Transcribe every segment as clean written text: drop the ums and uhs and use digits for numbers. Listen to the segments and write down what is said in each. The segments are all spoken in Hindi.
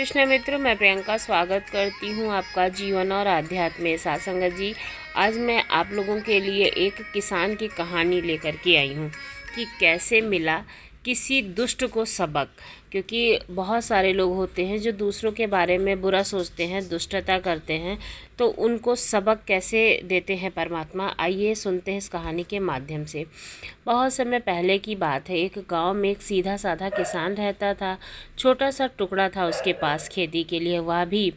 कृष्ण मित्रों, मैं प्रियंका स्वागत करती हूँ आपका जीवन और आध्यात्म में। साथ संगत जी, आज मैं आप लोगों के लिए एक किसान की कहानी लेकर के आई हूँ कि कैसे मिला किसी दुष्ट को सबक। क्योंकि बहुत सारे लोग होते हैं जो दूसरों के बारे में बुरा सोचते हैं, दुष्टता करते हैं, तो उनको सबक कैसे देते हैं परमात्मा, आइए सुनते हैं इस कहानी के माध्यम से। बहुत समय पहले की बात है। एक गांव में एक सीधा साधा किसान रहता था। छोटा सा टुकड़ा था उसके पास खेती के लिए, वह भी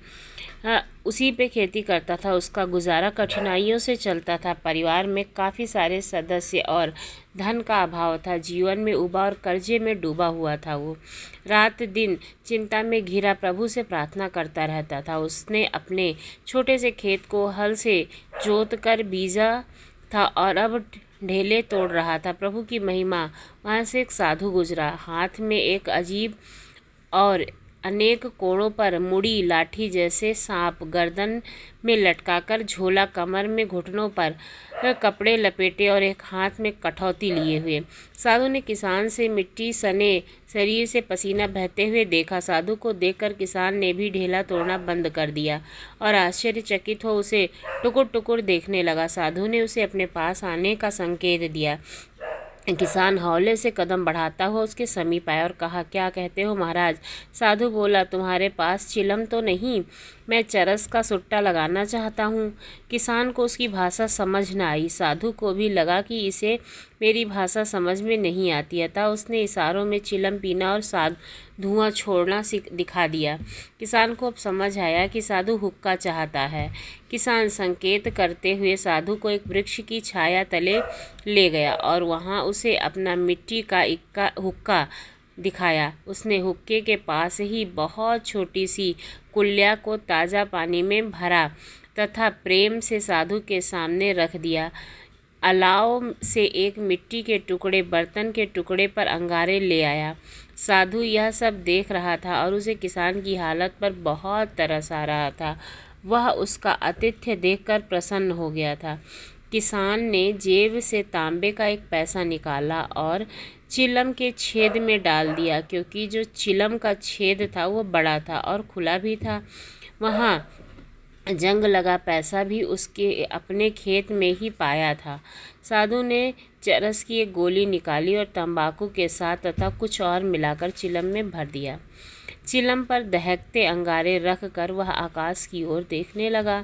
उसी पे खेती करता था। उसका गुजारा कठिनाइयों से चलता था। परिवार में काफ़ी सारे सदस्य और धन का अभाव था। जीवन में उबा और कर्जे में डूबा हुआ था। वो रात दिन चिंता में घिरा प्रभु से प्रार्थना करता रहता था। उसने अपने छोटे से खेत को हल से जोत कर बीजा था और अब ढेले तोड़ रहा था। प्रभु की महिमा। वहाँ से एक साधु गुजरा, हाथ में एक अजीब और अनेक कोड़ों पर मुड़ी लाठी जैसे सांप, गर्दन में लटकाकर झोला, कमर में घुटनों पर कपड़े लपेटे और एक हाथ में कठौती लिए हुए। साधु ने किसान से मिट्टी सने शरीर से पसीना बहते हुए देखा। साधु को देखकर किसान ने भी ढेला तोड़ना बंद कर दिया और आश्चर्यचकित हो उसे टुकुर टुकुर देखने लगा। साधु ने उसे अपने पास आने का संकेत दिया। किसान हौले से कदम बढ़ाता हुआ उसके समीप आया और कहा, क्या कहते हो महाराज? साधु बोला, तुम्हारे पास चिलम तो नहीं? मैं चरस का सुट्टा लगाना चाहता हूँ। किसान को उसकी भाषा समझ न आई। साधु को भी लगा कि इसे मेरी भाषा समझ में नहीं आती, अतः उसने इशारों में चिलम पीना और धुआं छोड़ना दिखा दिया। किसान को अब समझ आया कि साधु हुक्का चाहता है। किसान संकेत करते हुए साधु को एक वृक्ष की छाया तले ले गया और वहाँ उसे अपना मिट्टी का हुक्का दिखाया। उसने हुक्के के पास ही बहुत छोटी सी कुल्ल्या को ताज़ा पानी में भरा तथा प्रेम से साधु के सामने रख दिया। अलाव से एक मिट्टी के टुकड़े बर्तन के टुकड़े पर अंगारे ले आया। साधु यह सब देख रहा था और उसे किसान की हालत पर बहुत तरस आ रहा था। वह उसका आतिथ्य देखकर प्रसन्न हो गया था। किसान ने जेब से तांबे का एक पैसा निकाला और चिलम के छेद में डाल दिया। क्योंकि जो चिलम का छेद था वो बड़ा था और खुला भी था, वहाँ जंग लगा पैसा भी उसके अपने खेत में ही पाया था। साधु ने चरस की एक गोली निकाली और तंबाकू के साथ तथा कुछ और मिलाकर चिलम में भर दिया। चिलम पर दहकते अंगारे रख कर वह आकाश की ओर देखने लगा।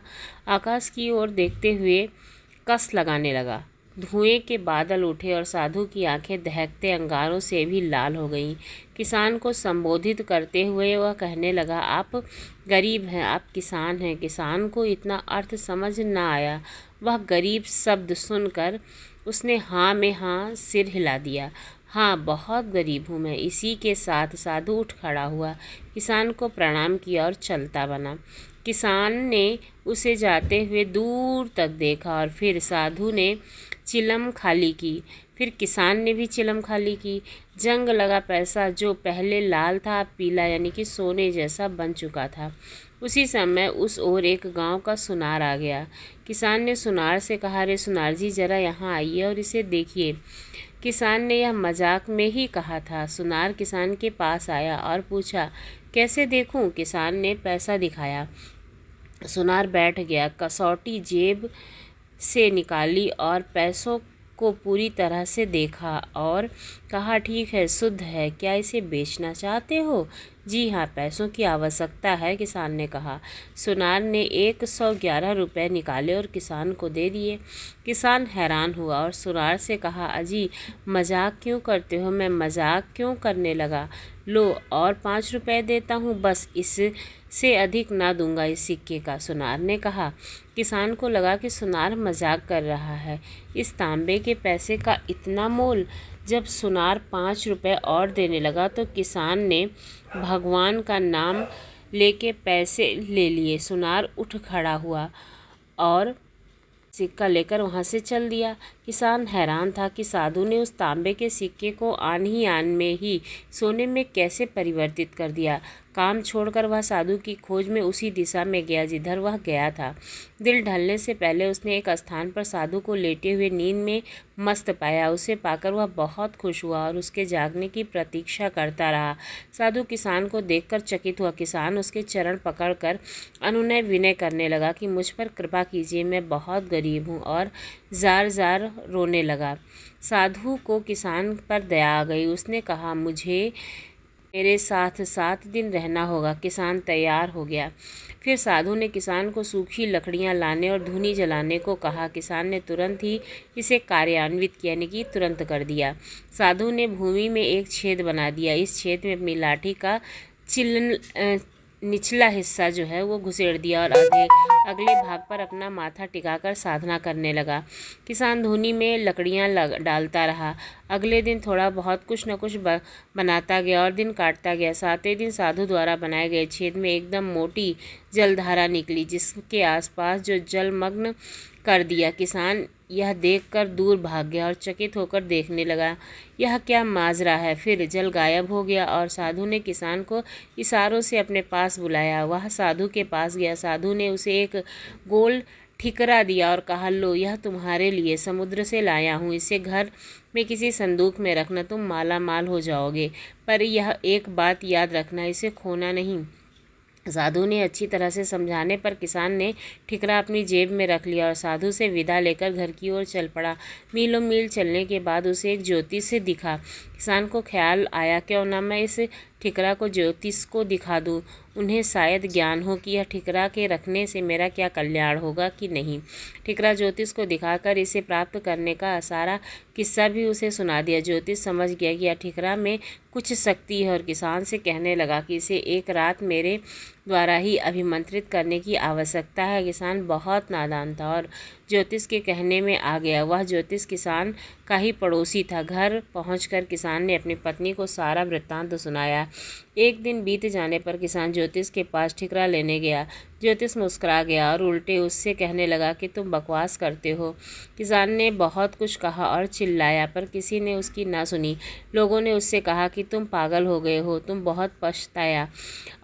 आकाश की ओर देखते हुए कस लगाने लगा। धुएं के बादल उठे और साधु की आंखें दहकते अंगारों से भी लाल हो गईं। किसान को संबोधित करते हुए वह कहने लगा, आप गरीब हैं, आप किसान हैं। किसान को इतना अर्थ समझ न आया। वह गरीब शब्द सुनकर उसने हाँ में हाँ सिर हिला दिया। हाँ, बहुत गरीब हूँ मैं। इसी के साथ साधु उठ खड़ा हुआ, किसान को प्रणाम किया और चलता बना। किसान ने उसे जाते हुए दूर तक देखा और फिर साधु ने चिलम खाली की। फिर किसान ने भी चिलम खाली की। जंग लगा पैसा जो पहले लाल था अब पीला यानी कि सोने जैसा बन चुका था। उसी समय उस ओर एक गांव का सुनार आ गया। किसान ने सुनार से कहा, अरे सुनार जी, जरा यहाँ आइए और इसे देखिए। किसान ने यह मजाक में ही कहा था। सुनार किसान के पास आया और पूछा, कैसे देखूं? किसान ने पैसा दिखाया। सुनार बैठ गया, कसौटी जेब से निकाली और पैसों को पूरी तरह से देखा और कहा, ठीक है, शुद्ध है। क्या इसे बेचना चाहते हो? जी हाँ, पैसों की आवश्यकता है, किसान ने कहा। सुनार ने 111 रुपये निकाले और किसान को दे दिए। किसान हैरान हुआ और सुनार से कहा, अजी मजाक क्यों करते हो? मैं मजाक क्यों करने लगा? लो और 5 रुपये देता हूँ, बस इससे अधिक ना दूंगा इस सिक्के का, सुनार ने कहा। किसान को लगा कि सुनार मजाक कर रहा है। इस तांबे के पैसे का इतना मोल? जब सुनार 5 रुपये और देने लगा तो किसान ने भगवान का नाम लेके पैसे ले लिए। सुनार उठ खड़ा हुआ और सिक्का लेकर वहाँ से चल दिया। किसान हैरान था कि साधु ने उस तांबे के सिक्के को आन ही आन में ही सोने में कैसे परिवर्तित कर दिया। काम छोड़कर वह साधु की खोज में उसी दिशा में गया जिधर वह गया था। दिल ढलने से पहले उसने एक स्थान पर साधु को लेटे हुए नींद में मस्त पाया। उसे पाकर वह बहुत खुश हुआ और उसके जागने की प्रतीक्षा करता रहा। साधु किसान को देखकर चकित हुआ। किसान उसके चरण पकड़कर अनुनय विनय करने लगा कि मुझ पर कृपा कीजिए, मैं बहुत गरीब हूँ, और जार जार रोने लगा। साधु को किसान पर दया आ गई। उसने कहा, मुझे मेरे साथ 7 दिन रहना होगा। किसान तैयार हो गया। फिर साधु ने किसान को सूखी लकड़ियां लाने और धूनी जलाने को कहा। किसान ने तुरंत ही इसे कार्यान्वित किया, यानी कि तुरंत कर दिया। साधु ने भूमि में एक छेद बना दिया। इस छेद में अपनी लाठी का निचला हिस्सा जो है वो घुसेड़ दिया और अगले भाग पर अपना माथा टिकाकर साधना करने लगा। किसान धूनी में लकड़ियां डालता रहा। अगले दिन थोड़ा बहुत कुछ न कुछ बनाता गया और दिन काटता गया। 7वें दिन साधु द्वारा बनाए गए छेद में एकदम मोटी जलधारा निकली, जिसके आसपास जो जलमग्न कर दिया। किसान यह देखकर दूर भाग गया और चकित होकर देखने लगा, यह क्या माजरा है। फिर जल गायब हो गया और साधु ने किसान को इशारों से अपने पास बुलाया। वह साधु के पास गया। साधु ने उसे एक गोल ठिकरा दिया और कहा, लो, यह तुम्हारे लिए समुद्र से लाया हूँ। इसे घर में किसी संदूक में रखना, तुम माला माल हो जाओगे। पर यह एक बात याद रखना, इसे खोना नहीं। साधु ने अच्छी तरह से समझाने पर किसान ने ठिकरा अपनी जेब में रख लिया और साधु से विदा लेकर घर की ओर चल पड़ा। मीलों मील चलने के बाद उसे एक ज्योतिष से दिखा। किसान को ख्याल आया, क्यों ना मैं इस ठिकरा को ज्योतिष को दिखा दूं, उन्हें शायद ज्ञान हो कि यह ठिकरा के रखने से मेरा क्या कल्याण होगा कि नहीं। ठिकरा ज्योतिष को दिखाकर इसे प्राप्त करने का सारा किस्सा भी उसे सुना दिया। ज्योतिष समझ गया कि यह ठिकरा में कुछ शक्ति है और किसान से कहने लगा कि इसे एक रात मेरे द्वारा ही अभिमंत्रित करने की आवश्यकता है। किसान बहुत नादान था और ज्योतिष के कहने में आ गया। वह ज्योतिष किसान का ही पड़ोसी था। घर पहुंचकर किसान ने अपनी पत्नी को सारा वृत्तांत सुनाया। एक दिन बीत जाने पर किसान ज्योतिष के पास ठिकरा लेने गया। ज्योतिष मुस्कुरा गया और उल्टे उससे कहने लगा कि तुम बकवास करते हो। किसान ने बहुत कुछ कहा और चिल्लाया, पर किसी ने उसकी ना सुनी। लोगों ने उससे कहा कि तुम पागल हो गए हो। तुम बहुत पछताया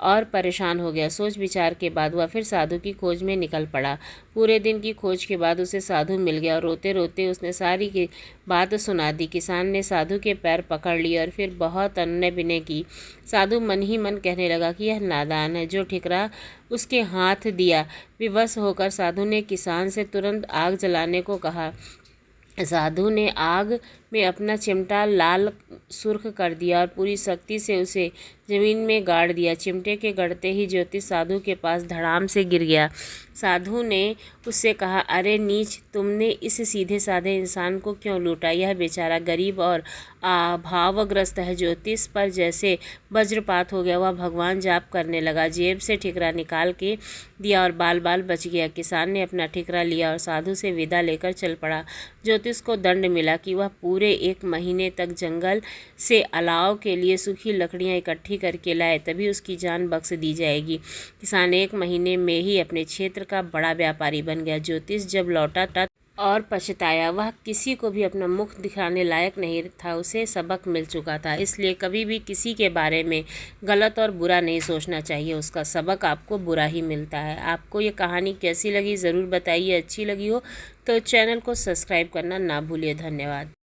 और परेशान हो गया। सोच विचार के बाद वह फिर साधु की खोज में निकल पड़ा। पूरे दिन की खोज के बाद उसे साधु मिल गया और रोते रोते उसने सारी की बात सुना दी। किसान ने साधु के पैर पकड़ लिए और फिर बहुत अनुनय विनय की। साधु मन ही मन कहने लगा कि यह नादान है जो ठिकरा उसके हाथ दिया। विवश होकर साधु ने किसान से तुरंत आग जलाने को कहा। साधु ने आग में अपना चिमटा लाल सुर्ख कर दिया और पूरी शक्ति से उसे जमीन में गाड़ दिया। चिमटे के गड़ते ही ज्योतिष साधु के पास धड़ाम से गिर गया। साधु ने उससे कहा, अरे नीच, तुमने इस सीधे साधे इंसान को क्यों लूटा? यह बेचारा गरीब और भावग्रस्त है। ज्योतिष पर जैसे वज्रपात हो गया। वह भगवान जाप करने लगा। जेब से ठिकरा निकाल के दिया और बाल बाल बच गया। किसान ने अपना ठिकरा लिया और साधु से विदा लेकर चल पड़ा। ज्योतिष को दंड मिला कि वह पूरे 1 महीने तक जंगल से अलाव के लिए सूखी लकड़ियां इकट्ठी करके लाए, तभी उसकी जान बख्श दी जाएगी। किसान 1 महीने में ही अपने क्षेत्र का बड़ा व्यापारी बन गया। ज्योतिष जब लौटा और पछताया। वह किसी को भी अपना मुख दिखाने लायक नहीं था। उसे सबक मिल चुका था। इसलिए कभी भी किसी के बारे में गलत और बुरा नहीं सोचना चाहिए। उसका सबक आपको बुरा ही मिलता है। आपको ये कहानी कैसी लगी ज़रूर बताइए। अच्छी लगी हो तो चैनल को सब्सक्राइब करना ना भूलिए। धन्यवाद।